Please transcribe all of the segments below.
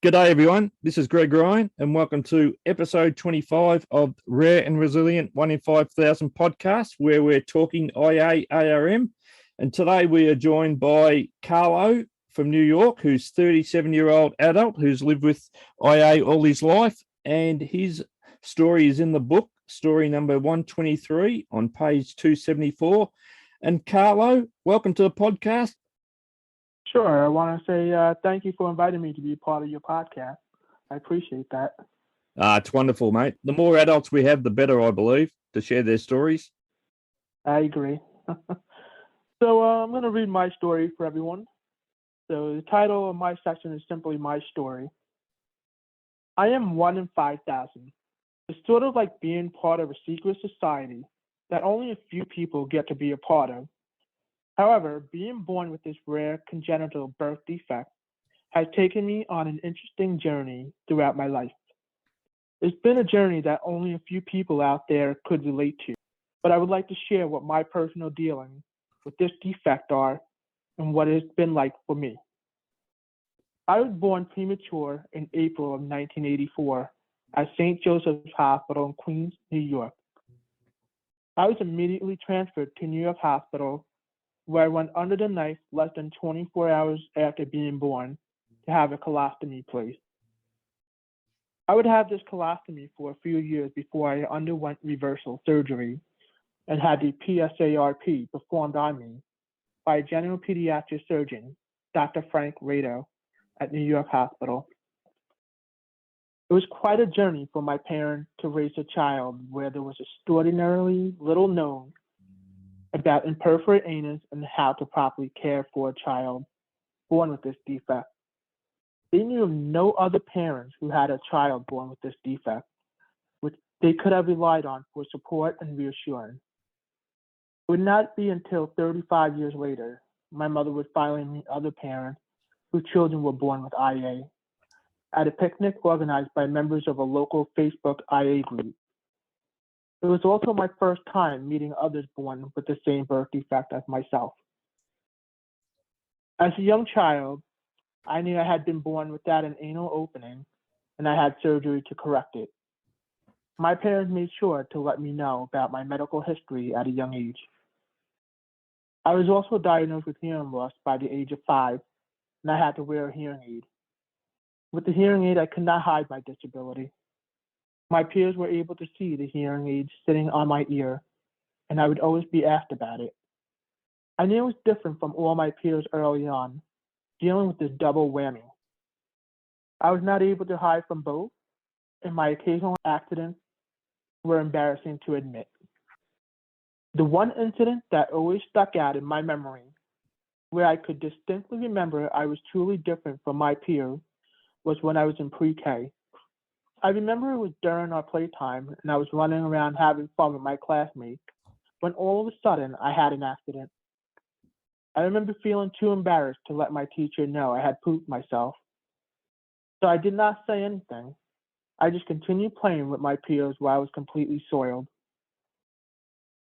G'day, everyone. This is Greg Ryan, and welcome to episode 25 of Rare and Resilient 1 in 5,000 podcast, where we're talking IA/ARM. And today we are joined by Carlo from New York, who's 37-year-old adult who's lived with IA all his life. And his story is in the book, story number 123 on page 274. And Carlo, welcome to the podcast. Sure. I want to say thank you for inviting me to be part of your podcast. I appreciate that. It's wonderful, mate. The more adults we have, the better, I believe, to share their stories. I agree. So I'm going to read my story for everyone. So the title of my section is simply My Story. I am 1 in 5,000. It's sort of like being part of a secret society that only a few people get to be a part of. However, being born with this rare congenital birth defect has taken me on an interesting journey throughout my life. It's been a journey that only a few people out there could relate to, but I would like to share what my personal dealings with this defect are and what it's been like for me. I was born premature in April of 1984 at St. Joseph's Hospital in Queens, New York. I was immediately transferred to New York Hospital, where I went under the knife less than 24 hours after being born to have a colostomy placed. I would have this colostomy for a few years before I underwent reversal surgery and had the PSARP performed on me by a general pediatric surgeon, Dr. Frank Rado, at New York Hospital. It was quite a journey for my parents to raise a child where there was extraordinarily little known about imperforate anus and how to properly care for a child born with this defect. They knew of no other parents who had a child born with this defect, which they could have relied on for support and reassurance. It would not be until 35 years later, my mother would finally meet other parents whose children were born with IA at a picnic organized by members of a local Facebook IA group. It was also my first time meeting others born with the same birth defect as myself. As a young child, I knew I had been born without an anal opening, and I had surgery to correct it. My parents made sure to let me know about my medical history at a young age. I was also diagnosed with hearing loss by the age of 5, and I had to wear a hearing aid. With the hearing aid, I could not hide my disability. My peers were able to see the hearing aid sitting on my ear, and I would always be asked about it. I knew it was different from all my peers early on, dealing with this double whammy. I was not able to hide from both, and my occasional accidents were embarrassing to admit. The one incident that always stuck out in my memory, where I could distinctly remember I was truly different from my peers, was when I was in pre-K. I remember it was during our playtime, and I was running around having fun with my classmates, when all of a sudden I had an accident. I remember feeling too embarrassed to let my teacher know I had pooped myself. So I did not say anything. I just continued playing with my peers while I was completely soiled.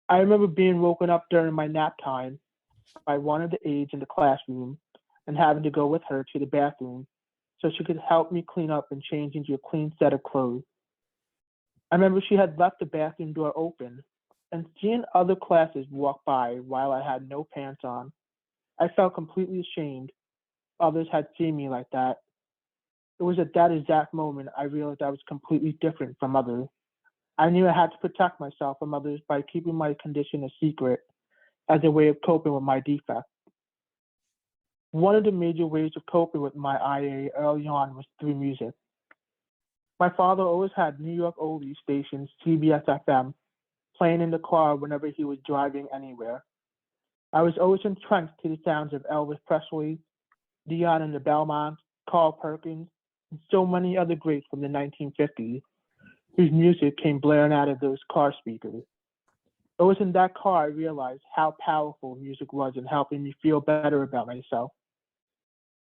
I remember being woken up during my nap time by one of the aides in the classroom and having to go with her to the bathroom so she could help me clean up and change into a clean set of clothes. I remember she had left the bathroom door open, and seeing other classes walk by while I had no pants on, I felt completely ashamed others had seen me like that. It was at that exact moment I realized I was completely different from others. I knew I had to protect myself from others by keeping my condition a secret as a way of coping with my defect. One of the major ways of coping with my IA early on was through music. My father always had New York oldie station CBS FM playing in the car whenever he was driving anywhere. I was always entrenched to the sounds of Elvis Presley, Dion and the Belmonts, Carl Perkins, and so many other greats from the 1950s, whose music came blaring out of those car speakers. It was in that car I realized how powerful music was in helping me feel better about myself.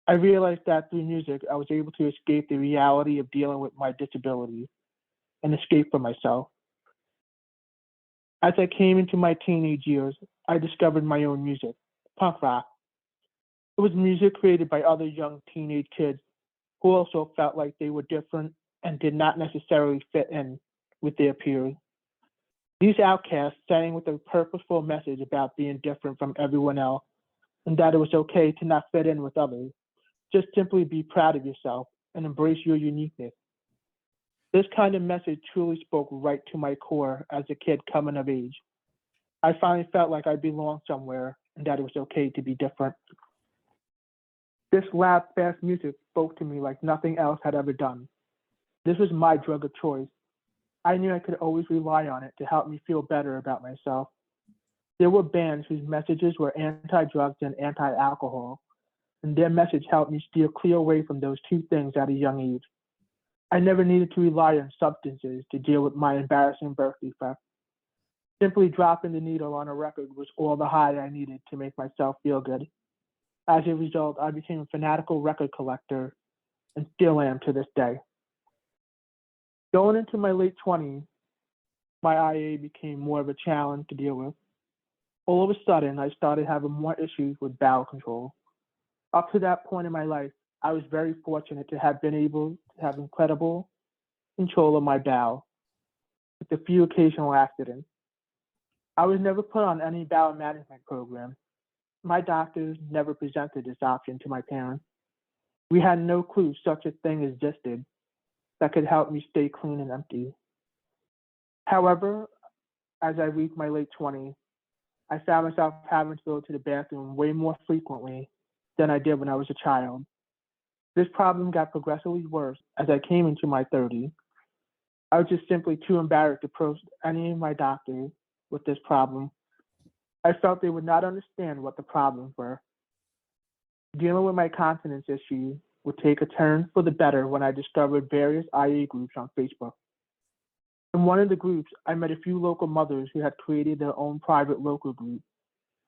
I realized that through music, I was able to escape the reality of dealing with my disability and escape from myself. As I came into my teenage years, I discovered my own music, punk rock. It was music created by other young teenage kids who also felt like they were different and did not necessarily fit in with their peers. These outcasts sang with a purposeful message about being different from everyone else and that it was okay to not fit in with others. Just simply be proud of yourself and embrace your uniqueness. This kind of message truly spoke right to my core as a kid coming of age. I finally felt like I belonged somewhere and that it was okay to be different. This loud, fast music spoke to me like nothing else had ever done. This was my drug of choice. I knew I could always rely on it to help me feel better about myself. There were bands whose messages were anti-drugs and anti-alcohol, and their message helped me steer clear away from those two things at a young age. I never needed to rely on substances to deal with my embarrassing birth defect. Simply dropping the needle on a record was all the high I needed to make myself feel good. As a result, I became a fanatical record collector and still am to this day. Going into my late 20s, my IA became more of a challenge to deal with. All of a sudden, I started having more issues with bowel control. Up to that point in my life, I was very fortunate to have been able to have incredible control of my bowel, with a few occasional accidents. I was never put on any bowel management program. My doctors never presented this option to my parents. We had no clue such a thing existed that could help me stay clean and empty. However, as I reached my late 20s, I found myself having to go to the bathroom way more frequently than I did when I was a child. This problem got progressively worse as I came into my 30s. I was just simply too embarrassed to approach any of my doctors with this problem. I felt they would not understand what the problems were. Dealing with my continence issues would take a turn for the better when I discovered various IA groups on Facebook. In one of the groups, I met a few local mothers who had created their own private local group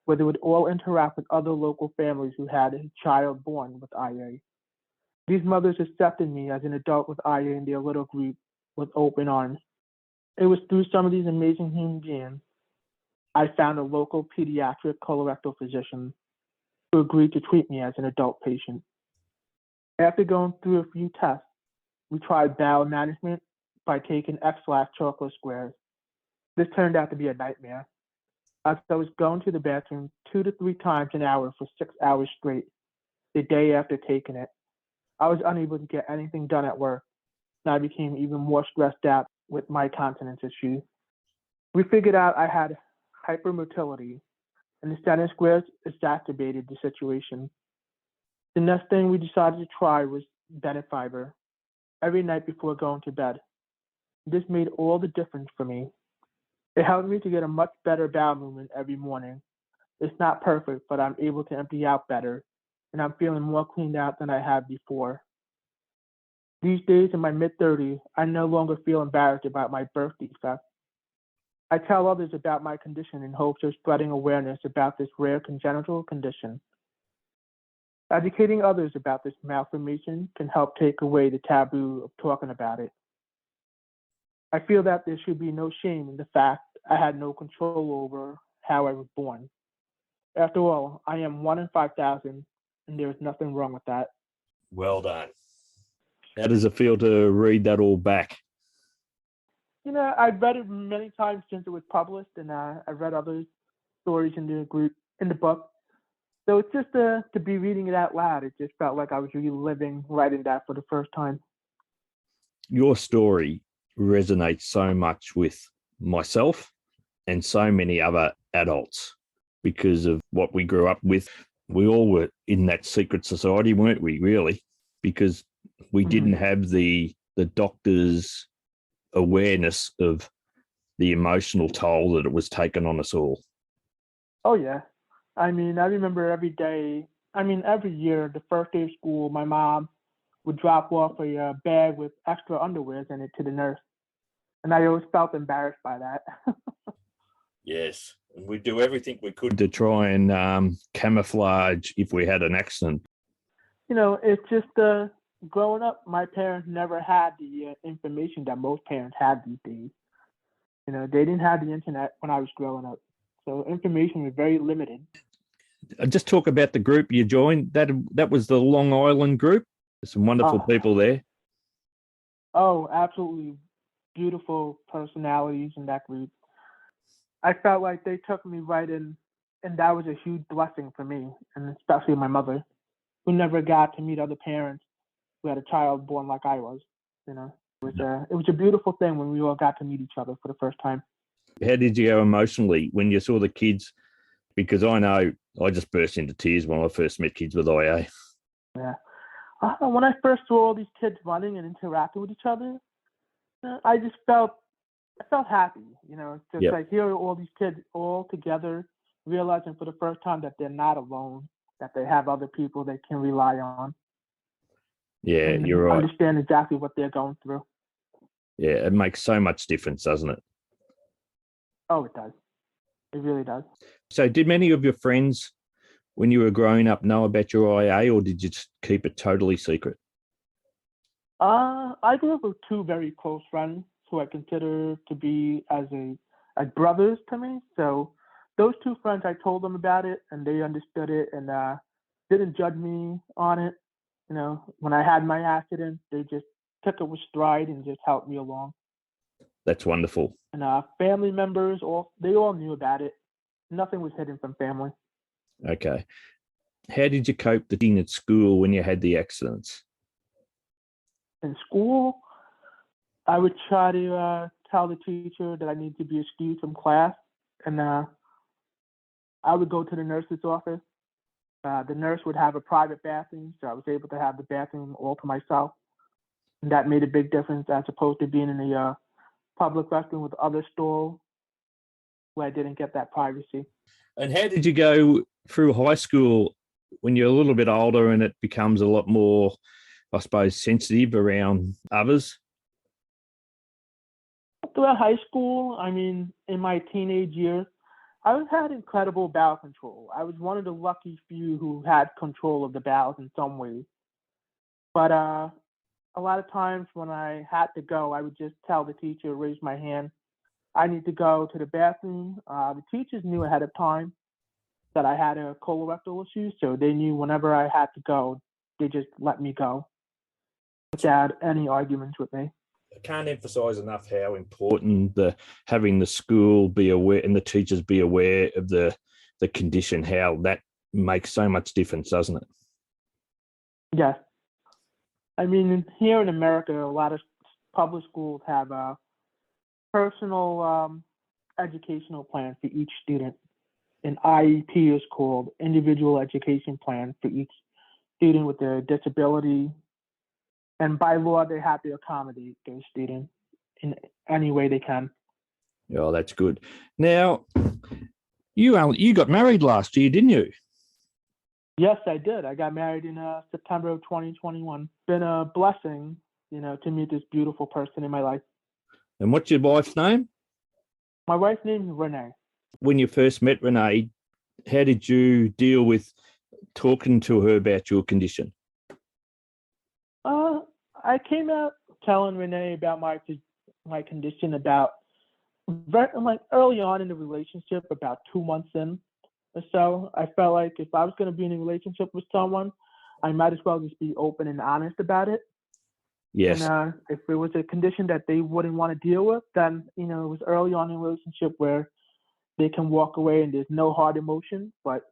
where they would all interact with other local families who had a child born with IA. These mothers accepted me as an adult with IA in their little group with open arms. It was through some of these amazing human beings I found a local pediatric colorectal physician who agreed to treat me as an adult patient. After going through a few tests, we tried bowel management by taking X-Lax chocolate squares. This turned out to be a nightmare, as I was going to the bathroom 2 to 3 times an hour for 6 hours straight the day after taking it. I was unable to get anything done at work, and I became even more stressed out with my continence issues. We figured out I had hypermotility, and the setting squares exacerbated the situation. The next thing we decided to try was Bennett fiber every night before going to bed. This made all the difference for me. It helped me to get a much better bowel movement every morning. It's not perfect, but I'm able to empty out better, and I'm feeling more cleaned out than I have before. These days in my mid-30s, I no longer feel embarrassed about my birth defect. I tell others about my condition in hopes of spreading awareness about this rare congenital condition. Educating others about this malformation can help take away the taboo of talking about it. I feel that there should be no shame in the fact I had no control over how I was born. After all, I am 1 in 5,000, and there is nothing wrong with that. Well done. How does it feel to read that all back? I've read it many times since it was published, and I've read other stories in the book. So it's just to be reading it out loud. It just felt like I was reliving writing that for the first time. Your story resonates so much with myself and so many other adults because of what we grew up with. We all were in that secret society, weren't we, really? Because we didn't have the doctor's awareness of the emotional toll that it was taken on us all. Oh, yeah. I remember every year, the first day of school, my mom would drop off a bag with extra underwears in it to the nurse. And I always felt embarrassed by that. Yes. And we'd do everything we could to try and camouflage if we had an accident. It's just growing up, my parents never had the information that most parents have these days. They didn't have the internet when I was growing up. So information was very limited. Just talk about the group you joined. That was the Long Island group. There's some wonderful people there. Oh, absolutely beautiful personalities in that group. I felt like they took me right in, and that was a huge blessing for me, and especially my mother, who never got to meet other parents who had a child born like I was. It was a beautiful thing when we all got to meet each other for the first time. How did you go emotionally when you saw the kids? Because I know I just burst into tears when I first met kids with IA. Yeah. When I first saw all these kids running and interacting with each other, I felt happy. Just like hearing all these kids all together, realizing for the first time that they're not alone, that they have other people they can rely on. Yeah, and you're right. Understand exactly what they're going through. Yeah, it makes so much difference, doesn't it? Oh, it does. It really does. So did many of your friends when you were growing up know about your IA, or did you just keep it totally secret? I grew up with two very close friends who I consider to be as brothers to me. So those two friends, I told them about it and they understood it and didn't judge me on it. When I had my accident, they just took it with stride and just helped me along. That's wonderful. And family members, they all knew about it. Nothing was hidden from family. Okay. How did you cope at school when you had the accidents? In school, I would try to tell the teacher that I need to be excused from class, and I would go to the nurse's office. The nurse would have a private bathroom, so I was able to have the bathroom all to myself. And that made a big difference as opposed to being in the public restroom with other stalls where I didn't get that privacy. And how did you go through high school when you're a little bit older and it becomes a lot more, I suppose, sensitive around others? Throughout high school, in my teenage years, I had incredible bowel control. I was one of the lucky few who had control of the bowels in some ways. But a lot of times when I had to go, I would just tell the teacher, raise my hand, I need to go to the bathroom. The teachers knew ahead of time that I had a colorectal issue, so they knew whenever I had to go, they just let me go without any arguments with me. I can't emphasize enough how important having the school be aware and the teachers be aware of the condition, how that makes so much difference, doesn't it? Yes. Here in America, a lot of public schools have a personal educational plan for each student. An IEP is called Individual Education Plan for each student with a disability. And by law, they have to accommodate those students in any way they can. Oh, that's good. Now, you got married last year, didn't you? Yes, I did. I got married in September of 2021. Been a blessing, to meet this beautiful person in my life. And what's your wife's name? My wife's name is Renee. When you first met Renee, how did you deal with talking to her about your condition? I came out telling Renee about my condition about early on in the relationship, about 2 months in or so. I felt like if I was going to be in a relationship with someone, I might as well just be open and honest about it. Yes. And if it was a condition that they wouldn't want to deal with, then it was early on in a relationship where they can walk away and there's no hard emotion. But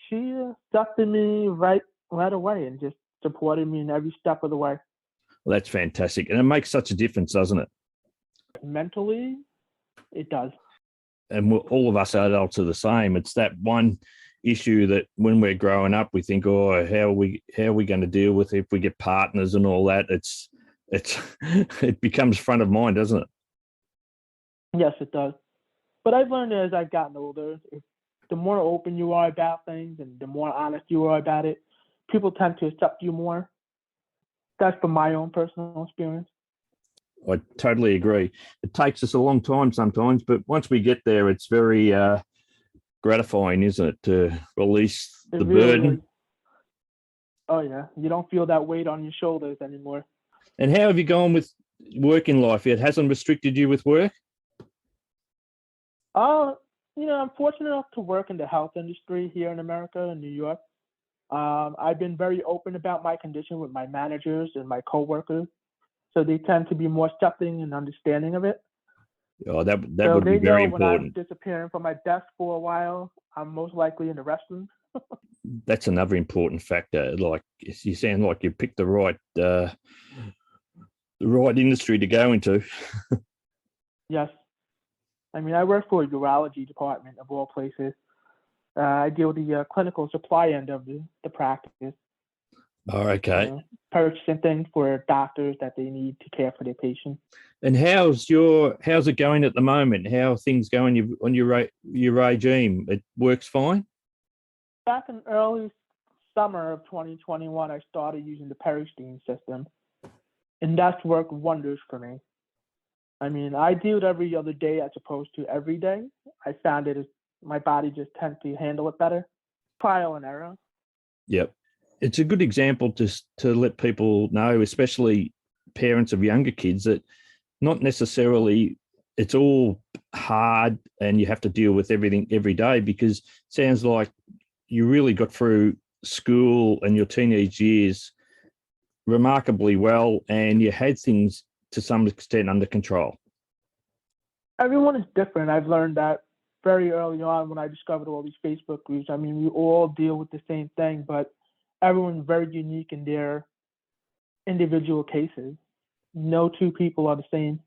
she stuck to me right away and just supported me in every step of the way. Well, that's fantastic. And it makes such a difference, doesn't it? Mentally, it does. And all of us adults are the same. It's that one issue that when we're growing up, we think, oh, how are we going to deal with it if we get partners and all that? It becomes front of mind, doesn't it? Yes, it does. But I've learned as I've gotten older, the more open you are about things and the more honest you are about it, people tend to accept you more. That's from my own personal experience. I totally agree. It takes us a long time sometimes, but once we get there, it's very gratifying, isn't it, to release the burden? Is. Oh, yeah. You don't feel that weight on your shoulders anymore. And how have you gone with work in life? It hasn't restricted you with work? I'm fortunate enough to work in the health industry here in America, in New York. I've been very open about my condition with my managers and my coworkers, so they tend to be more accepting and understanding of it. Oh, that So would be they very know when I'm important. disappearing from my desk for a while, I'm most likely in the restroom. That's another important factor. Like you sound like you picked the right industry to go into. Yes. I mean, I work for a urology department of all places. I deal with the clinical supply end of the practice, Oh, okay. purchasing things for doctors that they need to care for their patients. And how's it going at the moment? How are things going on your regime? It works fine. Back in early summer of 2021, I started using the Peristeen system, and that's worked wonders for me. I mean, I do it every other day as opposed to every day. I found my body just tends to handle it better. Trial and error. Yep. It's a good example to let people know, especially parents of younger kids, that not necessarily it's all hard and you have to deal with everything every day, because it sounds like you really got through school and your teenage years remarkably well, and you had things to some extent under control. Everyone is different. I've learned that very early on when I discovered all these Facebook groups. I mean, we all deal with the same thing, but everyone's very unique in their individual cases. No two people are the same.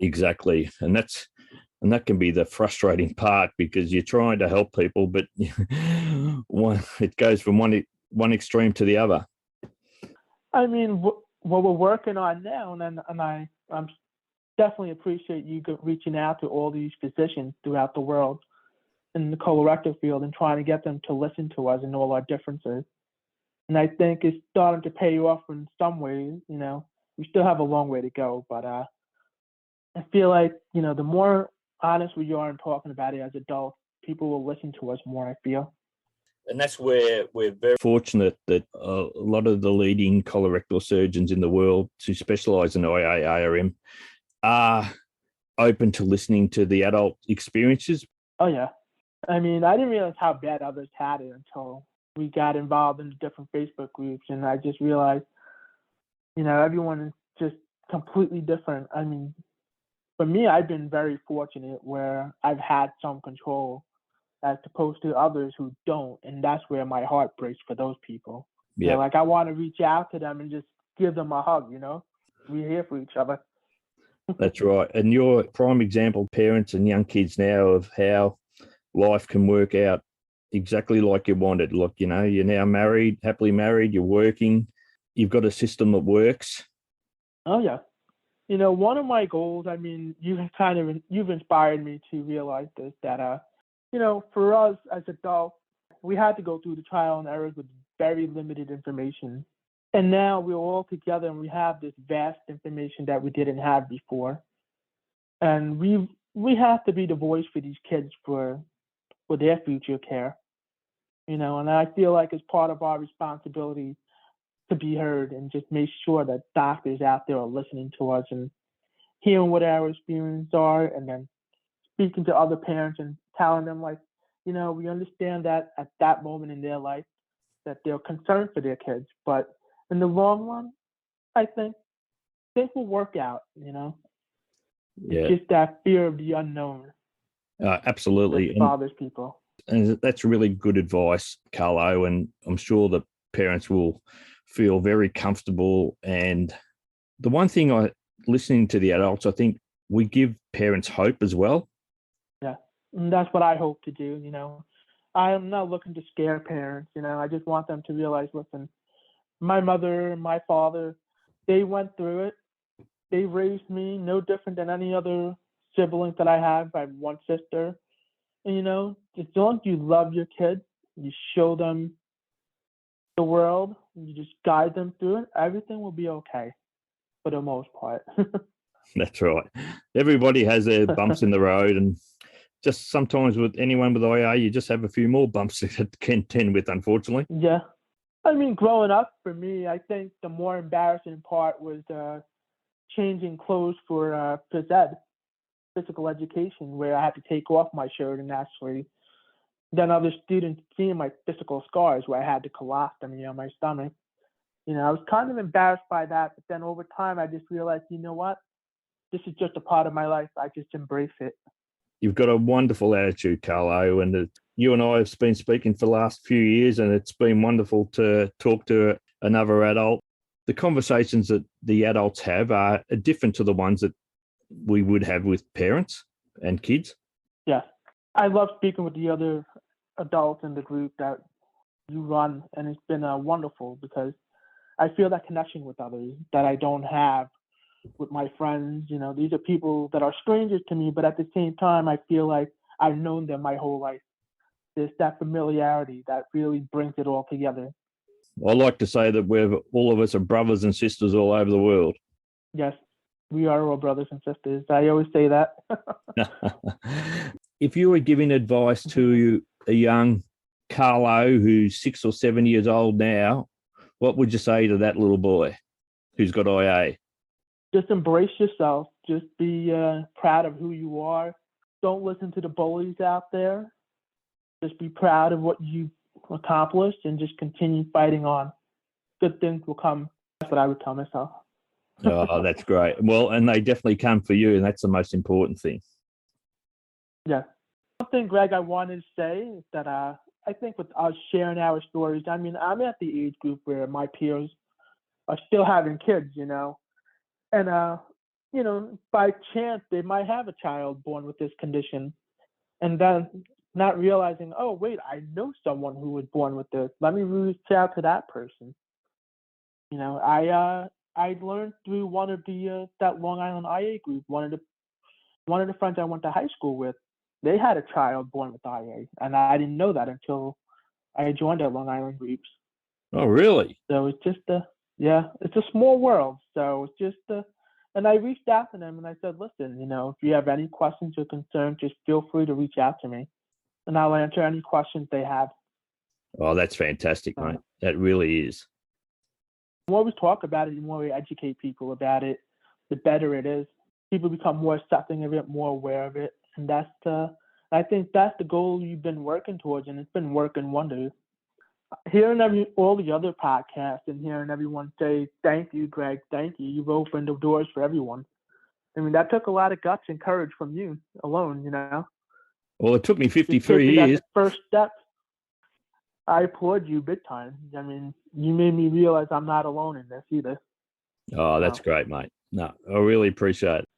Exactly. And that can be the frustrating part, because you're trying to help people, but it goes from one extreme to the other. I mean, what we're working on now, and I'm definitely appreciate you reaching out to all these physicians throughout the world in the colorectal field and trying to get them to listen to us and all our differences. And I think it's starting to pay off in some ways. We still have a long way to go, but I feel like, the more honest we are in talking about it as adults, people will listen to us more, I feel. And that's where we're very fortunate that a lot of the leading colorectal surgeons in the world who specialize in IA/ARM are open to listening to the adult experiences. Oh, yeah. I mean, I didn't realize how bad others had it until we got involved in the different Facebook groups, and I just realized, everyone is just completely different. I mean, for me, I've been very fortunate where I've had some control as opposed to others who don't, and that's where my heart breaks for those people. Yeah, Like I want to reach out to them and just give them a hug. We're here for each other. that's right. And you're a prime example, parents and young kids now, of how life can work out exactly like you wanted. Look, you're now married, happily married, you're working, you've got a system that works. Oh yeah. One of my goals, I mean, you've inspired me to realize this, that for us as adults, we had to go through the trial and errors with very limited information. And now we're all together and we have this vast information that we didn't have before. And we have to be the voice for these kids for their future care. And I feel like it's part of our responsibility to be heard and just make sure that doctors out there are listening to us and hearing what our experiences are, and then speaking to other parents and telling them, like, we understand that at that moment in their life that they're concerned for their kids, but in the long run, I think things will work out. Yeah. It's just that fear of the unknown Absolutely. that bothers people. And that's really good advice, Carlo. And I'm sure that parents will feel very comfortable. And the one thing listening to the adults, I think we give parents hope as well. Yeah, and that's what I hope to do. I am not looking to scare parents. I just want them to realize, listen, my mother and my father, they went through it. They raised me no different than any other siblings that I have. I have one sister. And, as long as you love your kids, you show them the world, you just guide them through it, everything will be okay for the most part. That's right. Everybody has their bumps in the road, and just sometimes with anyone with IA, you just have a few more bumps to contend with, unfortunately. Yeah. I mean, growing up for me, I think the more embarrassing part was changing clothes for phys ed, physical education, where I had to take off my shirt and actually Then other students seeing my physical scars where I had the colostomy on my stomach. I was kind of embarrassed by that, but then over time I just realized, you know what? This is just a part of my life. I just embrace it. You've got a wonderful attitude, Carlo, and you and I have been speaking for the last few years, and it's been wonderful to talk to another adult. The conversations that the adults have are different to the ones that we would have with parents and kids. Yes. I love speaking with the other adults in the group that you run, and it's been wonderful because I feel that connection with others that I don't have with my friends. These are people that are strangers to me, but at the same time, I feel like I've known them my whole life. There's that familiarity that really brings it all together. I like to say that all of us are brothers and sisters all over the world. Yes, we are all brothers and sisters. I always say that. If you were giving advice to a young Carlo who's 6 or 7 years old now, what would you say to that little boy who's got IA? Just embrace yourself. Just be proud of who you are. Don't listen to the bullies out there. Just be proud of what you've accomplished and just continue fighting on. Good things will come. That's what I would tell myself. Oh, that's great. Well, and they definitely come for you, and that's the most important thing. Yeah. One thing, Greg, I wanted to say is that I think with us sharing our stories, I'm at the age group where my peers are still having kids, and by chance they might have a child born with this condition, and then not realizing, oh wait, I know someone who was born with this. Let me reach out to that person. I learned through one of the that Long Island IA group. One of the friends I went to high school with, they had a child born with IA, and I didn't know that until I joined our Long Island groups. Oh, really? So it's just it's a small world. So it's just and I reached out to them and I said, listen, if you have any questions or concerns, just feel free to reach out to me, and I'll answer any questions they have. Oh, that's fantastic, mate. That really is. The more we talk about it, the more we educate people about it, the better it is. People become more accepting of it, more aware of it, and I think that's the goal you've been working towards, and it's been working wonders. Hearing all the other podcasts and hearing everyone say, thank you, Greg, thank you. You've opened the doors for everyone. That took a lot of guts and courage from you alone, Well, it took me 53 years. That first step. I applaud you big time. You made me realize I'm not alone in this either. Oh, that's great, mate. No, I really appreciate it.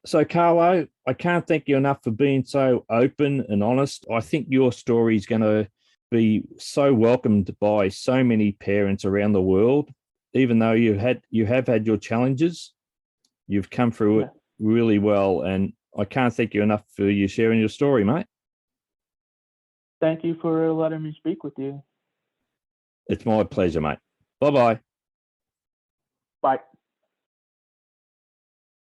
So, Carlo, I can't thank you enough for being so open and honest. I think your story is going to be so welcomed by so many parents around the world. Even though you have had your challenges, you've come through it really well, and I can't thank you enough for you sharing your story, mate. Thank you for letting me speak with you. It's my pleasure, mate. Bye-bye. Bye.